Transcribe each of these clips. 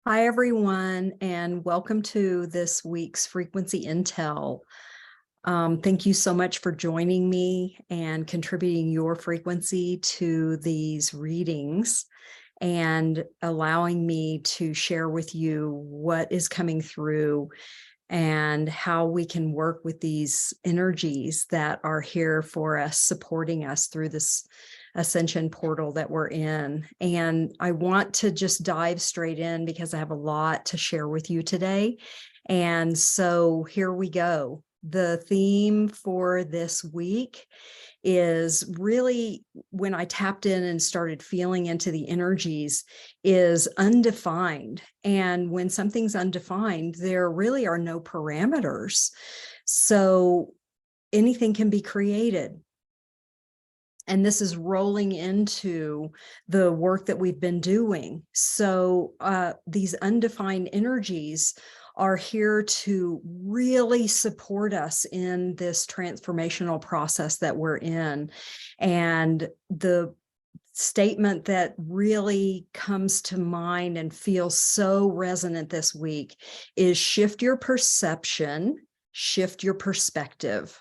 Hi, everyone, and welcome to this week's Frequency Intel. Thank you so much for joining me and contributing your frequency to these readings and allowing me to share with you what is coming through and how we can work with these energies that are here for us, supporting us through this ascension portal that we're in. And I want to just dive straight in because I have a lot to share with you today. And so here we go. The theme for this week is really, when I tapped in and started feeling into the energies, is undefined. And when something's undefined, there really are no parameters. So anything can be created. And this is rolling into the work that we've been doing. So these undefined energies are here to really support us in this transformational process that we're in. And the statement that really comes to mind and feels so resonant this week is shift your perception, shift your perspective,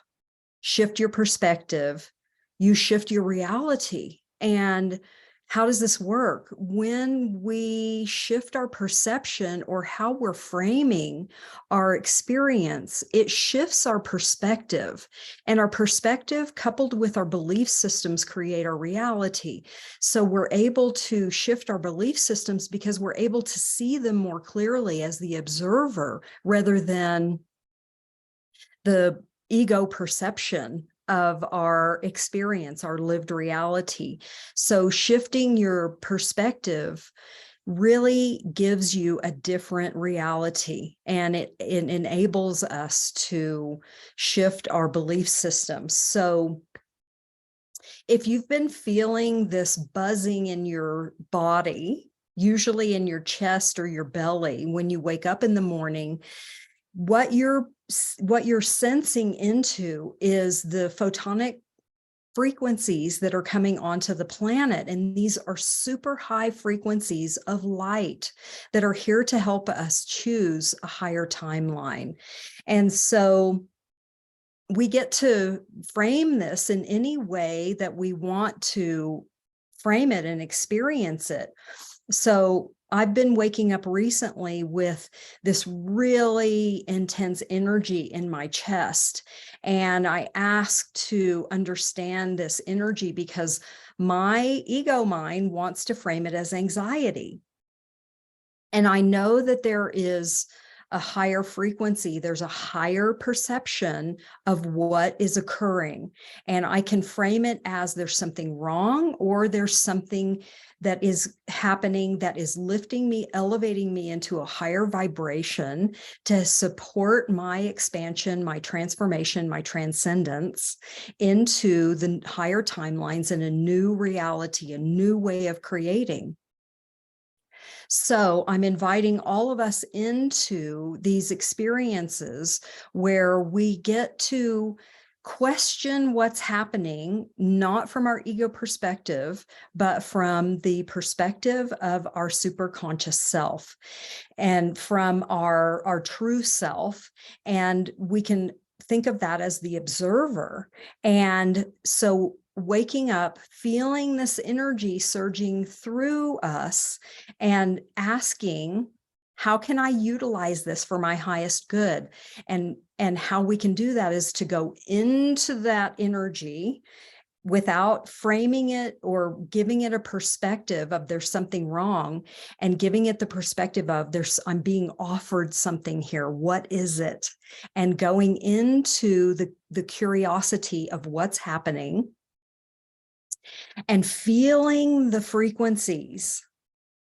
shift your perspective. You shift your reality. And how does this work? When we shift our perception or how we're framing our experience, it shifts our perspective. And our perspective, coupled with our belief systems, create our reality. So we're able to shift our belief systems because we're able to see them more clearly as the observer rather than the ego perception of our experience, our lived reality. So shifting your perspective really gives you a different reality, and it enables us to shift our belief systems. So if you've been feeling this buzzing in your body, usually in your chest or your belly, when you wake up in the morning, what you're sensing into is the photonic frequencies that are coming onto the planet. And these are super high frequencies of light that are here to help us choose a higher timeline. And so we get to frame this in any way that we want to frame it and experience it. So I've been waking up recently with this really intense energy in my chest. And I asked to understand this energy because my ego mind wants to frame it as anxiety. And I know that there is a higher frequency, there's a higher perception of what is occurring. And I can frame it as there's something wrong, or there's something that is happening that is lifting me, elevating me into a higher vibration to support my expansion, my transformation, my transcendence into the higher timelines and a new reality, a new way of creating. So I'm inviting all of us into these experiences where we get to question what's happening, not from our ego perspective, but from the perspective of our superconscious self and from our true self. And we can think of that as the observer. And so waking up, feeling this energy surging through us and asking, how can I utilize this for my highest good? And how we can do that is to go into that energy without framing it or giving it a perspective of there's something wrong, and giving it the perspective of I'm being offered something here. What is it? And going into the curiosity of what's happening and feeling the frequencies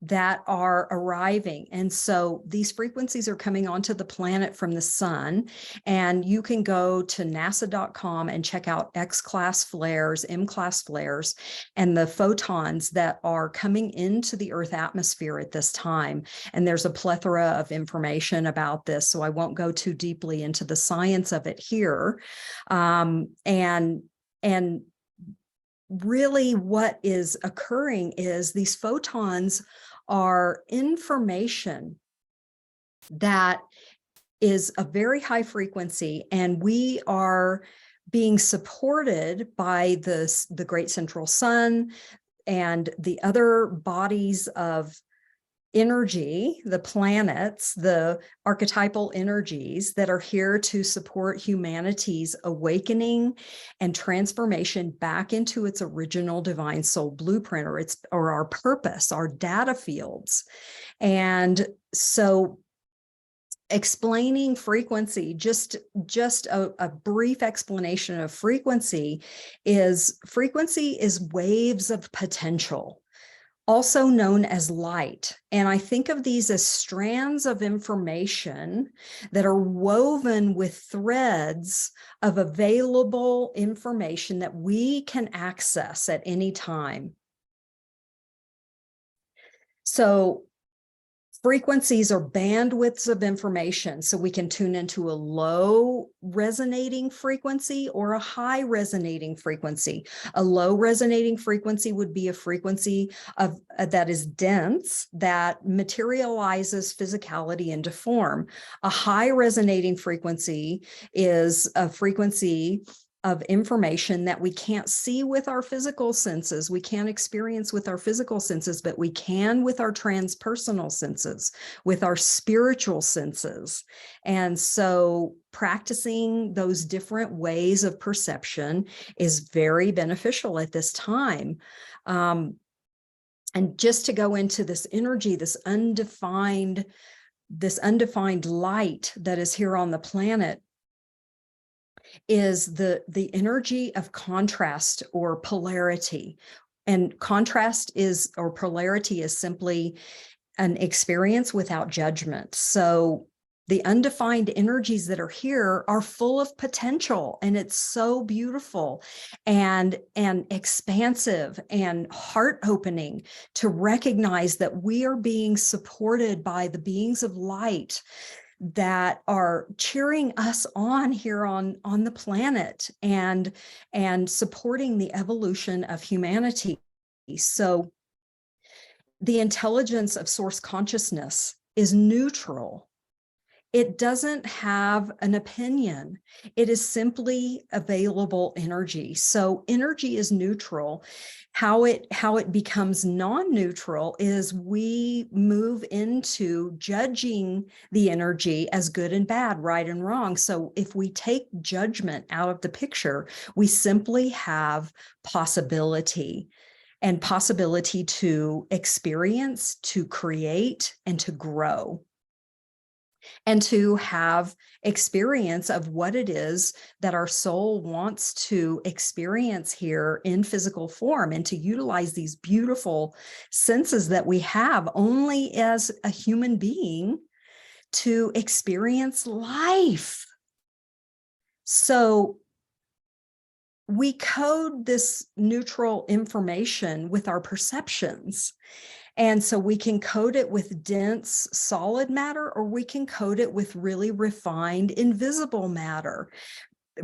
that are arriving. And so these frequencies are coming onto the planet from the sun, and you can go to nasa.com and check out X-class flares, M-class flares, and the photons that are coming into the Earth atmosphere at this time. And there's a plethora of information about this, so I won't go too deeply into the science of it here. And really what is occurring is these photons are information that is a very high frequency, and we are being supported by the great central sun and the other bodies of energy, the planets, the archetypal energies that are here to support humanity's awakening and transformation back into its original divine soul blueprint, or our purpose, our data fields. And so explaining frequency, just a brief explanation of frequency is waves of potential, also known as light. And I think of these as strands of information that are woven with threads of available information that we can access at any time. So frequencies are bandwidths of information, so we can tune into a low resonating frequency or a high resonating frequency. A low resonating frequency would be a frequency that is dense, that materializes physicality into form. A high resonating frequency is a frequency of information that we can't see with our physical senses, we can't experience with our physical senses, but we can with our transpersonal senses, with our spiritual senses. And so practicing those different ways of perception is very beneficial at this time. And just to go into this energy, this undefined light that is here on the planet, is the energy of contrast or polarity. And contrast or polarity is simply an experience without judgment. So the undefined energies that are here are full of potential, and it's so beautiful and expansive and heart-opening to recognize that we are being supported by the beings of light that are cheering us on here on the planet and supporting the evolution of humanity. So the intelligence of source consciousness is neutral. It doesn't have an opinion. It is simply available energy. So energy is neutral. How it becomes non-neutral is we move into judging the energy as good and bad, right and wrong. So if we take judgment out of the picture, we simply have possibility, and possibility to experience, to create, and to grow, and to have experience of what it is that our soul wants to experience here in physical form, and to utilize these beautiful senses that we have only as a human being to experience life. So we code this neutral information with our perceptions. And so we can code it with dense solid matter, or we can code it with really refined invisible matter,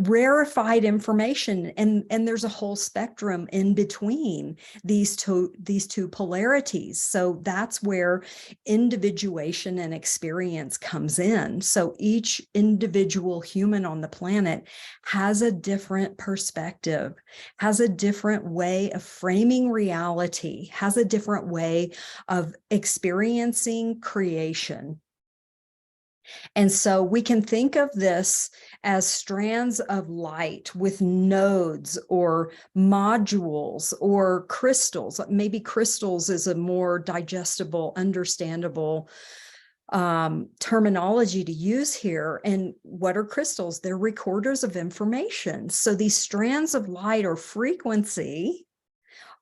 rarefied information. And there's a whole spectrum in between these two polarities. So that's where individuation and experience comes in. So each individual human on the planet has a different perspective, has a different way of framing reality, has a different way of experiencing creation. And so we can think of this as strands of light with nodes or modules or crystals. Maybe crystals is a more digestible, understandable terminology to use here. And what are crystals? They're recorders of information. So these strands of light or frequency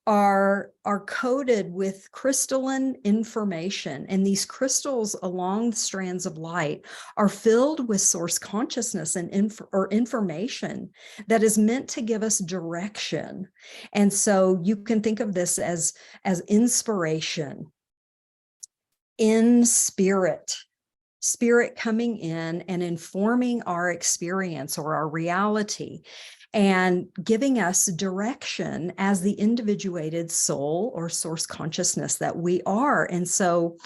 are coded with crystalline information, and these crystals along the strands of light are filled with source consciousness and information that is meant to give us direction. And so you can think of this as inspiration, in spirit coming in and informing our experience or our reality. and giving us direction as the individuated soul or source consciousness that we are. And so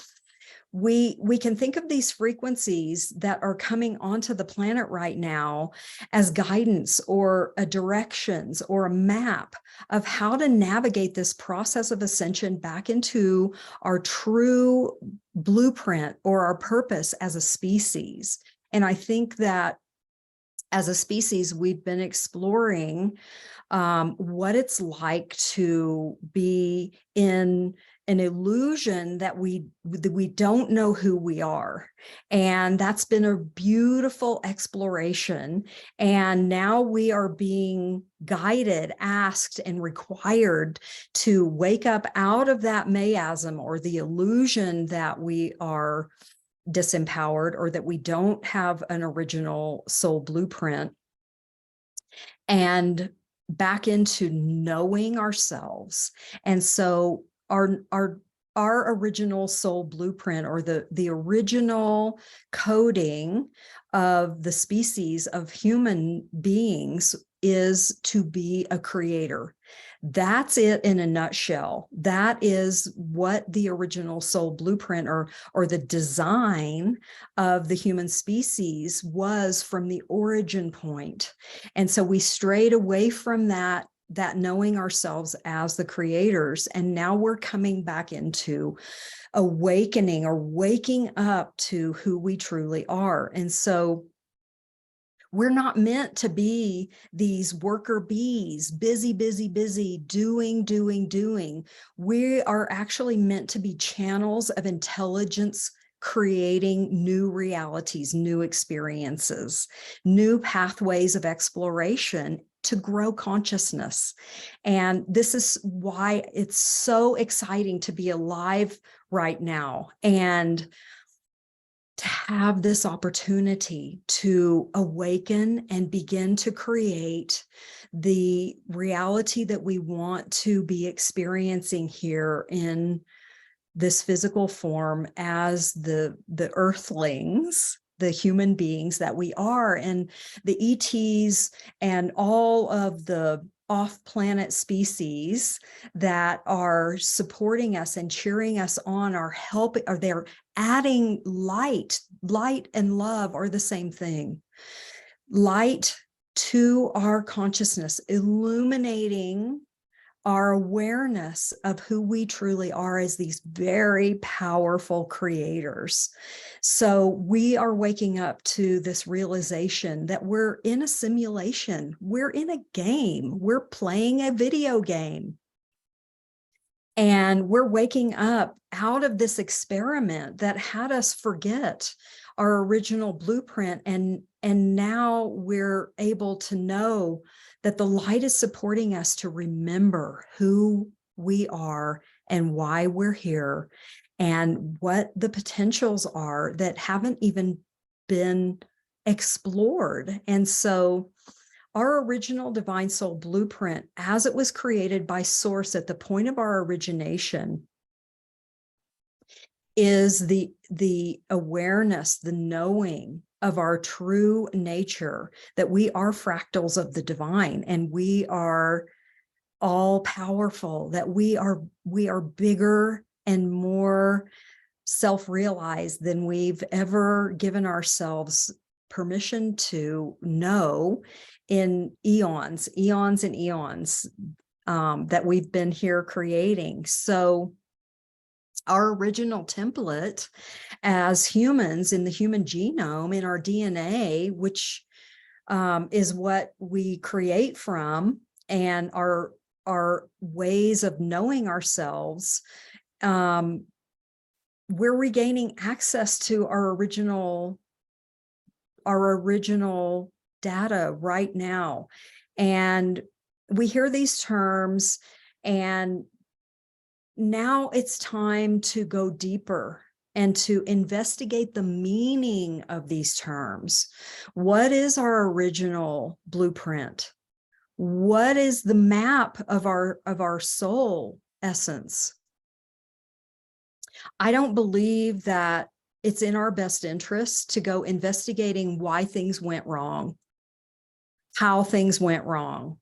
we can think of these frequencies that are coming onto the planet right now as guidance or a directions or a map of how to navigate this process of ascension back into our true blueprint or our purpose as a species. And I think that as a species, we've been exploring what it's like to be in an illusion that we don't know who we are. And that's been a beautiful exploration. And now we are being guided, asked, and required to wake up out of that miasm or the illusion that we are disempowered or that we don't have an original soul blueprint, and back into knowing ourselves. And so our original soul blueprint, or the original coding of the species of human beings, is to be a creator. That's it in a nutshell. That is what the original soul blueprint or the design of the human species was from the origin point. And so we strayed away from that knowing ourselves as the creators. And now we're coming back into awakening or waking up to who we truly are. And so we're not meant to be these worker bees, busy, busy, busy, doing. We are actually meant to be channels of intelligence, creating new realities, new experiences, new pathways of exploration to grow consciousness. And this is why it's so exciting to be alive right now and to have this opportunity to awaken and begin to create the reality that we want to be experiencing here in this physical form as the earthlings, the human beings that we are. And the ETs and all of the off-planet species that are supporting us and cheering us on are helping, or they're adding light. Light and love are the same thing. Light to our consciousness, illuminating our awareness of who we truly are as these very powerful creators. So we are waking up to this realization that we're in a simulation. We're in a game. We're playing a video game. And we're waking up out of this experiment that had us forget our original blueprint. And now we're able to know that the light is supporting us to remember who we are and why we're here and what the potentials are that haven't even been explored. And so our original divine soul blueprint, as it was created by Source at the point of our origination, is the awareness, the knowing of our true nature, that we are fractals of the divine and we are all powerful, that we are bigger and more self-realized than we've ever given ourselves permission to know in eons and eons that we've been here creating. So our original template as humans in the human genome, in our DNA, which is what we create from, and our ways of knowing ourselves, we're regaining access to our original data right now. And we hear these terms, and now it's time to go deeper and to investigate the meaning of these terms. What is our original blueprint? What is the map of our soul essence? I don't believe that it's in our best interest to go investigating why things went wrong. how things went wrong.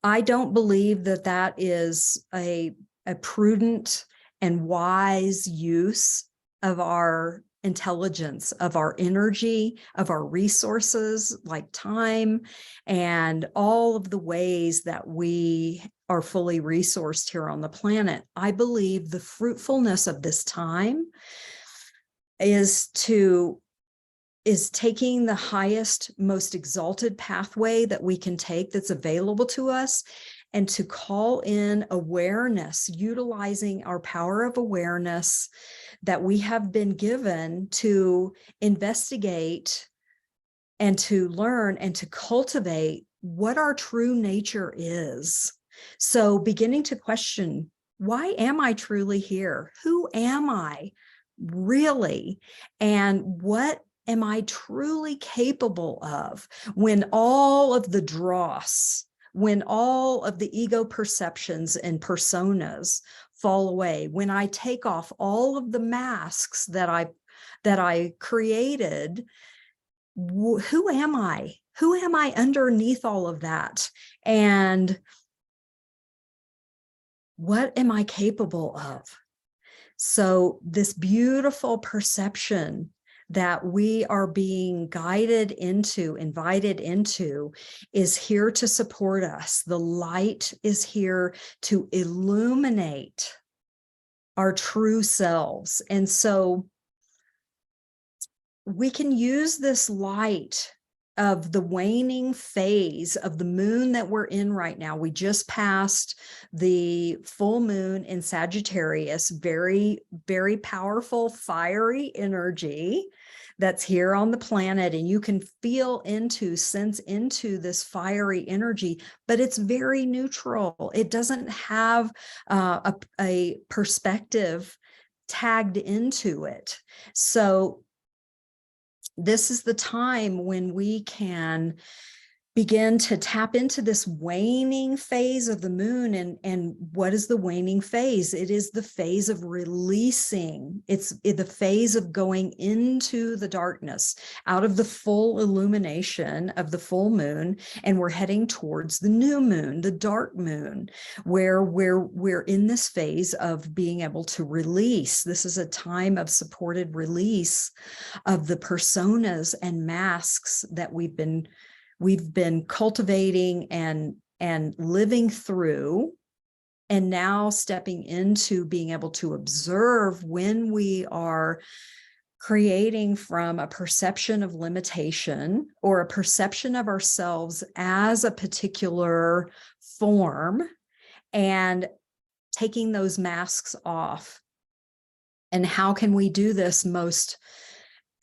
I don't believe that that is a prudent and wise use of our intelligence, of our energy, of our resources like time, and all of the ways that we are fully resourced here on the planet. I believe the fruitfulness of this time is taking the highest, most exalted pathway that we can take that's available to us, and to call in awareness, utilizing our power of awareness that we have been given to investigate and to learn and to cultivate what our true nature is. So beginning to question, why am I truly here? Who am I really? And what am I truly capable of when all of the dross, when all of the ego perceptions and personas fall away, when I take off all of the masks that I created? Who am I? Who am I underneath all of that? And what am I capable of? So this beautiful perception that we are being guided into, invited into, is here to support us. The light is here to illuminate our true selves. And so we can use this light of the waning phase of the moon that we're in right now. We just passed the full moon in Sagittarius, very, very powerful, fiery energy that's here on the planet. And you can feel into, sense into this fiery energy, but it's very neutral. It doesn't have a perspective tagged into it. So this is the time when we can begin to tap into this waning phase of the moon. And what is the waning phase? It is the phase of releasing. It's the phase of going into the darkness, out of the full illumination of the full moon. And we're heading towards the new moon, the dark moon, where we're in this phase of being able to release. This is a time of supported release of the personas and masks that we've been cultivating and living through, and now stepping into being able to observe when we are creating from a perception of limitation or a perception of ourselves as a particular form, and taking those masks off. And how can we do this most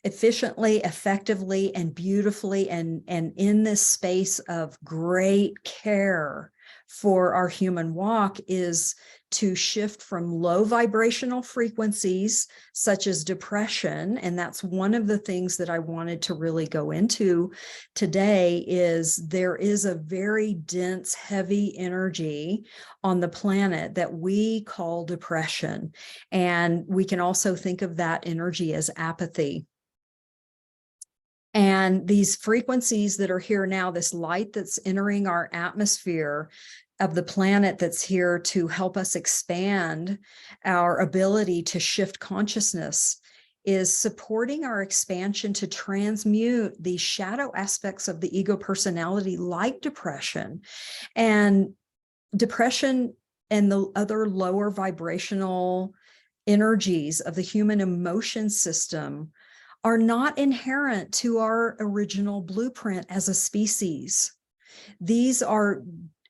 efficiently, effectively, and beautifully, and in this space of great care for our human walk, is to shift from low vibrational frequencies such as depression. And that's one of the things that I wanted to really go into today, is there is a very dense, heavy energy on the planet that we call depression. And we can also think of that energy as apathy. And these frequencies that are here now, this light that's entering our atmosphere of the planet, that's here to help us expand our ability to shift consciousness, is supporting our expansion to transmute these shadow aspects of the ego personality, like depression. And depression and the other lower vibrational energies of the human emotion system are not inherent to our original blueprint as a species. These are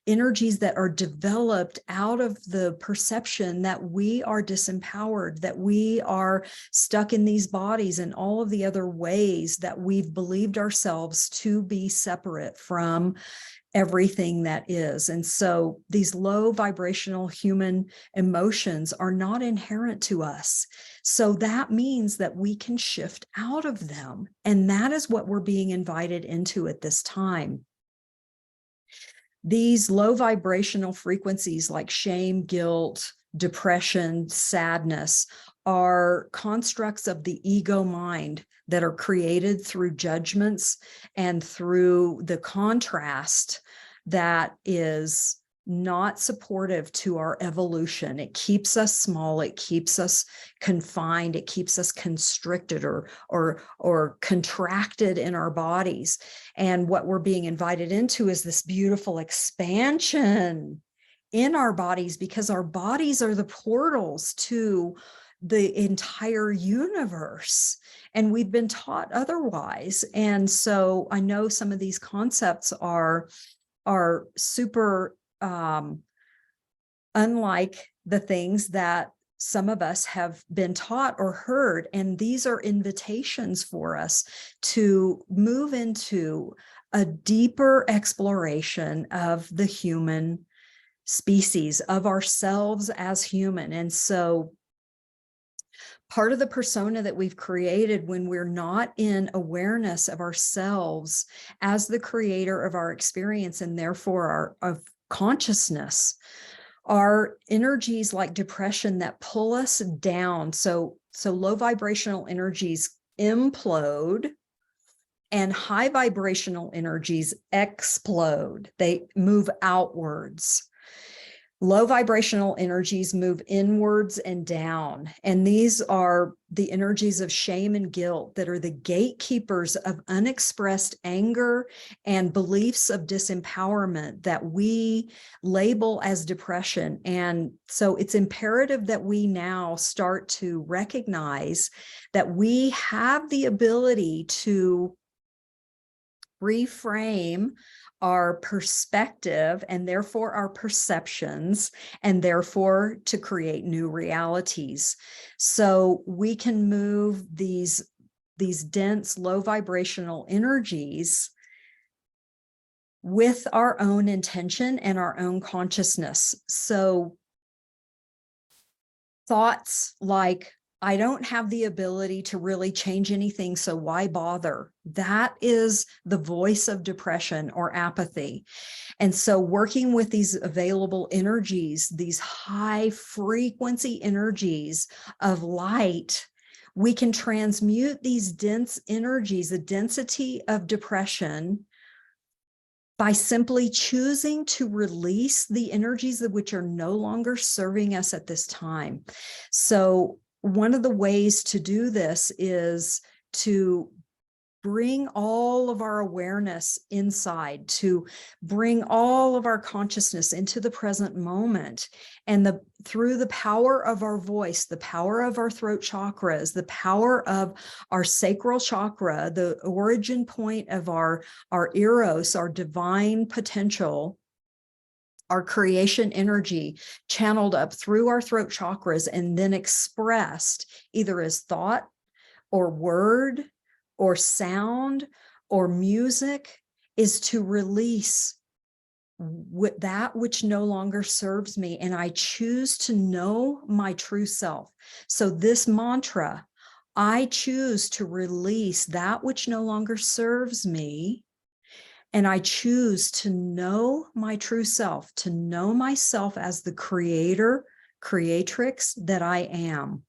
energies that are developed out of the perception that we are disempowered, that we are stuck in these bodies, and all of the other ways that we've believed ourselves to be separate from everything that is. And so these low vibrational human emotions are not inherent to us. So that means that we can shift out of them. And that is what we're being invited into at this time. These low vibrational frequencies like shame, guilt, depression, sadness are constructs of the ego mind that are created through judgments and through the contrast that is not supportive to our evolution. It keeps us small, it keeps us confined, it keeps us constricted or contracted in our bodies. And what we're being invited into is this beautiful expansion in our bodies, because our bodies are the portals to the entire universe, and we've been taught otherwise. And so I know some of these concepts are super unlike the things that some of us have been taught or heard. And these are invitations for us to move into a deeper exploration of the human species, of ourselves as human. And so part of the persona that we've created when we're not in awareness of ourselves as the creator of our experience, and therefore of consciousness, are energies like depression that pull us down. So low vibrational energies implode and high vibrational energies explode. They move outwards. Low vibrational energies move inwards and down. And these are the energies of shame and guilt that are the gatekeepers of unexpressed anger and beliefs of disempowerment that we label as depression. And so it's imperative that we now start to recognize that we have the ability to reframe our perspective and therefore our perceptions, and therefore to create new realities. So we can move these dense, low vibrational energies with our own intention and our own consciousness. So thoughts like, I don't have the ability to really change anything, so why bother? That is the voice of depression or apathy. And so working with these available energies, these high frequency energies of light, we can transmute these dense energies, the density of depression, by simply choosing to release the energies of which are no longer serving us at this time. So one of the ways to do this is to bring all of our awareness inside, to bring all of our consciousness into the present moment. And through the power of our voice, the power of our throat chakras, the power of our sacral chakra, the origin point of our eros, our divine potential, our creation energy channeled up through our throat chakras and then expressed either as thought or word or sound or music, is to release that which no longer serves me. And I choose to know my true self. So this mantra, I choose to release that which no longer serves me. And I choose to know my true self, to know myself as the creator, creatrix that I am.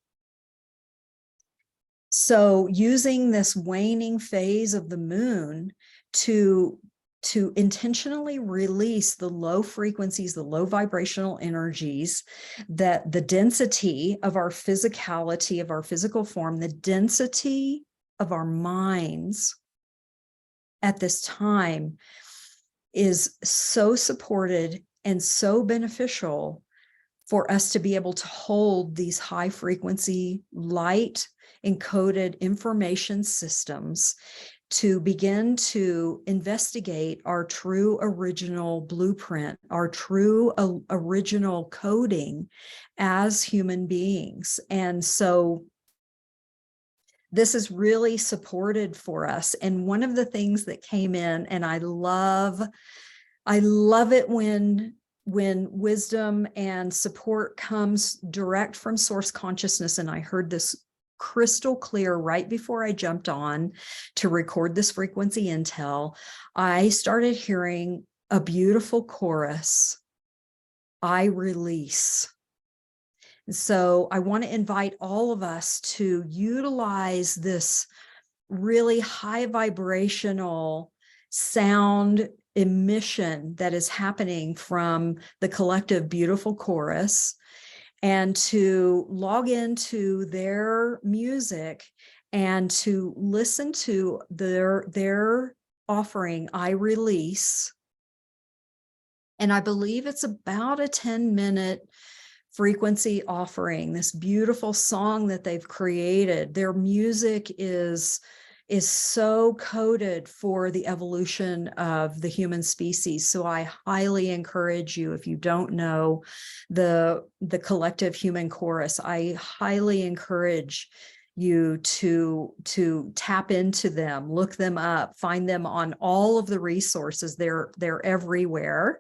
So using this waning phase of the moon to intentionally release the low frequencies, the low vibrational energies, that the density of our physicality, of our physical form, the density of our minds at this time is so supported and so beneficial for us to be able to hold these high frequency light encoded information systems to begin to investigate our true original blueprint, our true original coding as human beings. And so this is really supported for us. And one of the things that came in, and I love it when wisdom and support comes direct from source consciousness. And I heard this crystal clear right before I jumped on to record this frequency intel. I started hearing a beautiful chorus, I release. So I want to invite all of us to utilize this really high vibrational sound emission that is happening from the collective beautiful chorus, and to log into their music and to listen to their offering, I Release. And I believe it's about a 10-minute frequency offering, this beautiful song that they've created. Their music is so coded for the evolution of the human species. So I highly encourage you, if you don't know the collective human chorus, I highly encourage you to tap into them, look them up, find them on all of the resources. They're everywhere.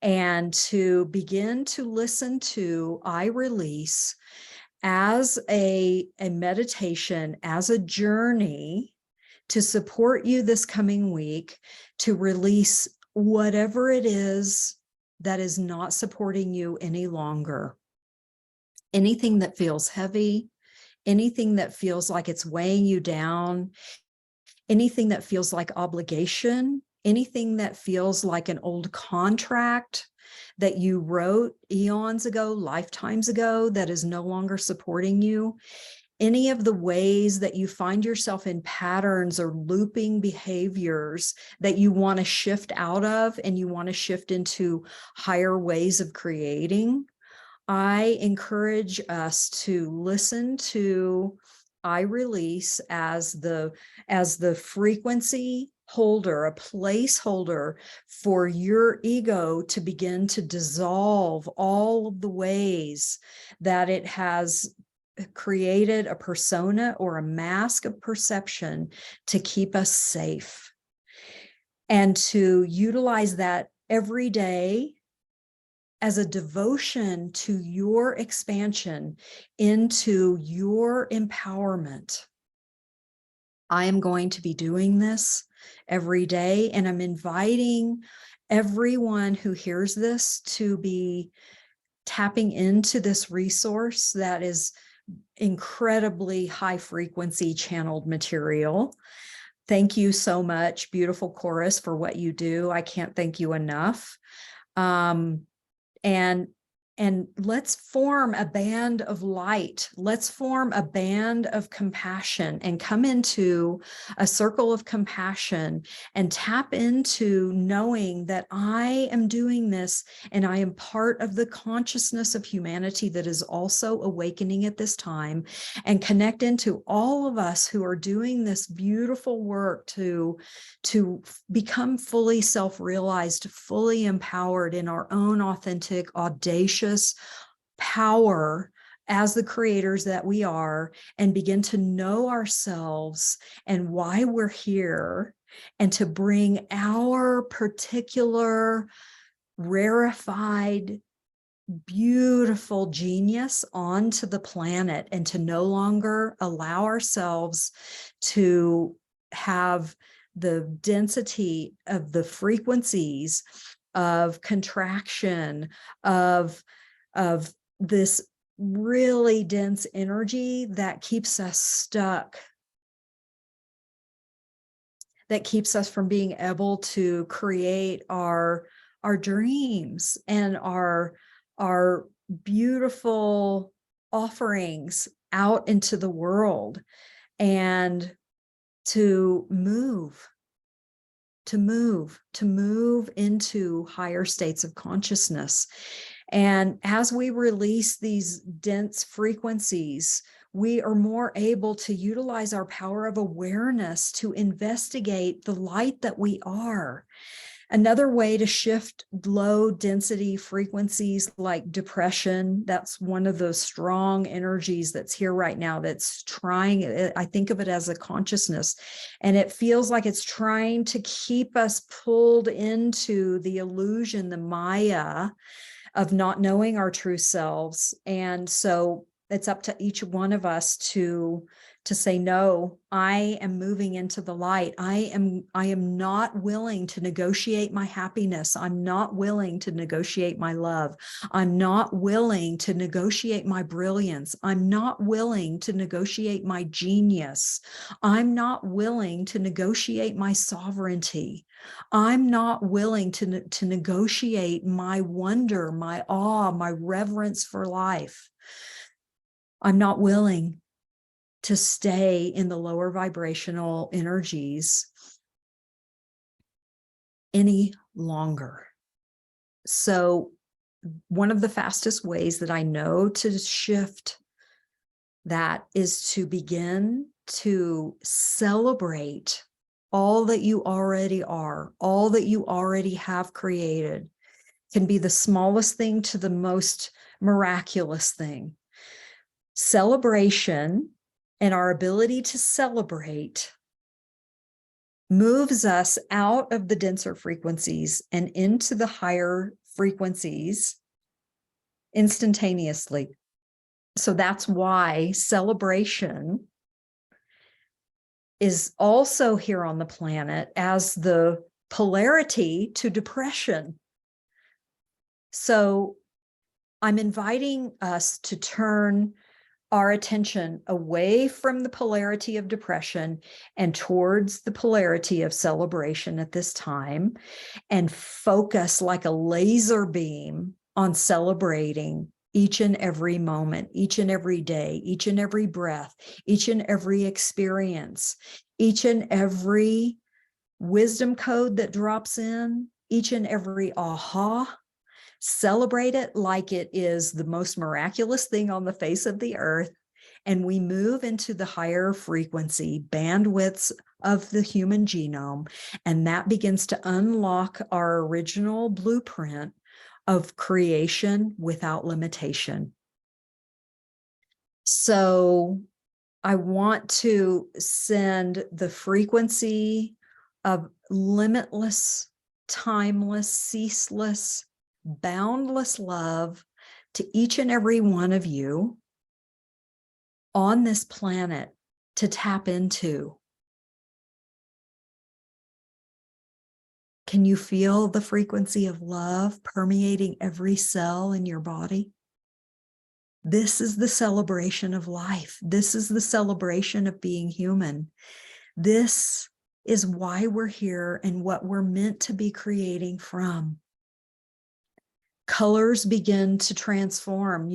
And to begin to listen to I Release as a meditation, as a journey to support you this coming week, to release whatever it is that is not supporting you any longer. Anything that feels heavy, anything that feels like it's weighing you down, anything that feels like obligation, anything that feels like an old contract that you wrote eons ago, lifetimes ago, that is no longer supporting you. Any of the ways that you find yourself in patterns or looping behaviors that you want to shift out of and you want to shift into higher ways of creating, I encourage us to listen to I Release as the frequency holder, a placeholder for your ego to begin to dissolve all of the ways that it has created a persona or a mask of perception to keep us safe, and to utilize that every day as a devotion to your expansion into your empowerment. I am going to be doing this every day, and I'm inviting everyone who hears this to be tapping into this resource that is incredibly high frequency channeled material. Thank you so much, beautiful chorus, for what you do. I can't thank you enough. And let's form a band of light. Let's form a band of compassion and come into a circle of compassion and tap into knowing that I am doing this and I am part of the consciousness of humanity that is also awakening at this time, and connect into all of us who are doing this beautiful work to become fully self-realized, fully empowered in our own authentic, audacious power as the creators that we are, and begin to know ourselves and why we're here, and to bring our particular rarefied, beautiful genius onto the planet, and to no longer allow ourselves to have the density of the frequencies of contraction, of this really dense energy that keeps us stuck, that keeps us from being able to create our dreams and our beautiful offerings out into the world, and to move into higher states of consciousness. And as we release these dense frequencies, we are more able to utilize our power of awareness to investigate the light that we are. Another way to shift low density frequencies like depression, that's one of those strong energies that's here right now that's trying, I think of it as a consciousness, and it feels like it's trying to keep us pulled into the illusion, the Maya of not knowing our true selves. And so it's up to each one of us to say, no, I am moving into the light. I am not willing to negotiate my happiness. I'm not willing to negotiate my love. I'm not willing to negotiate my brilliance. I'm not willing to negotiate my genius. I'm not willing to negotiate my sovereignty. I'm not willing to negotiate my wonder, my awe, my reverence for life. I'm not willing to stay in the lower vibrational energies any longer. So one of the fastest ways that I know to shift that is to begin to celebrate all that you already are, all that you already have created. Can be the smallest thing to the most miraculous thing. Celebration and our ability to celebrate moves us out of the denser frequencies and into the higher frequencies instantaneously. So that's why celebration is also here on the planet as the polarity to depression. So I'm inviting us to turn our attention away from the polarity of depression and towards the polarity of celebration at this time, and focus like a laser beam on celebrating each and every moment, each and every day, each and every breath, each and every experience, each and every wisdom code that drops in, each and every aha. Celebrate it like it is the most miraculous thing on the face of the earth. And we move into the higher frequency bandwidths of the human genome. And that begins to unlock our original blueprint of creation without limitation. So I want to send the frequency of limitless, timeless, ceaseless, boundless love to each and every one of you on this planet to tap into. Can you feel the frequency of love permeating every cell in your body? This is the celebration of life. This is the celebration of being human. This is why we're here and what we're meant to be creating from. Colors begin to transform.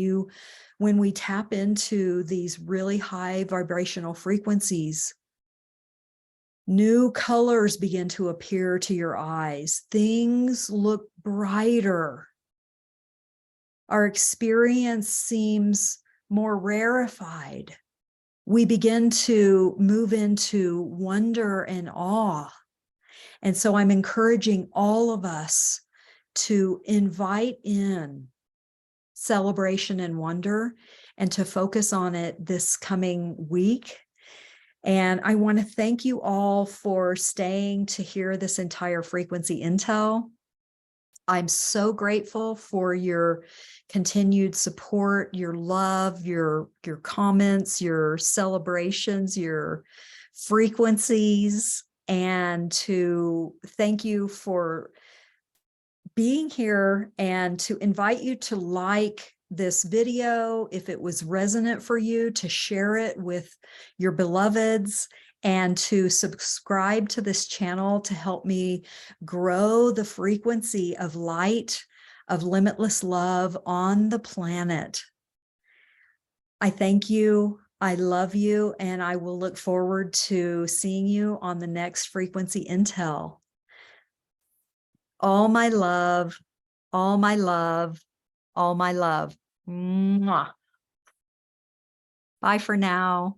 When we tap into these really high vibrational frequencies, new colors begin to appear to your eyes. Things look brighter. Our experience seems more rarefied. We begin to move into wonder and awe. And so I'm encouraging all of us to invite in celebration and wonder and to focus on it this coming week. And I want to thank you all for staying to hear this entire frequency intel. I'm so grateful for your continued support, your love, your comments, your celebrations, your frequencies, and to thank you for being here and to invite you to like this video if it was resonant for you, to share it with your beloveds, and to subscribe to this channel to help me grow the frequency of light, of limitless love on the planet. I thank you. I love you, and I will look forward to seeing you on the next Frequency Intel. All my love, all my love, all my love. Mwah. Bye for now.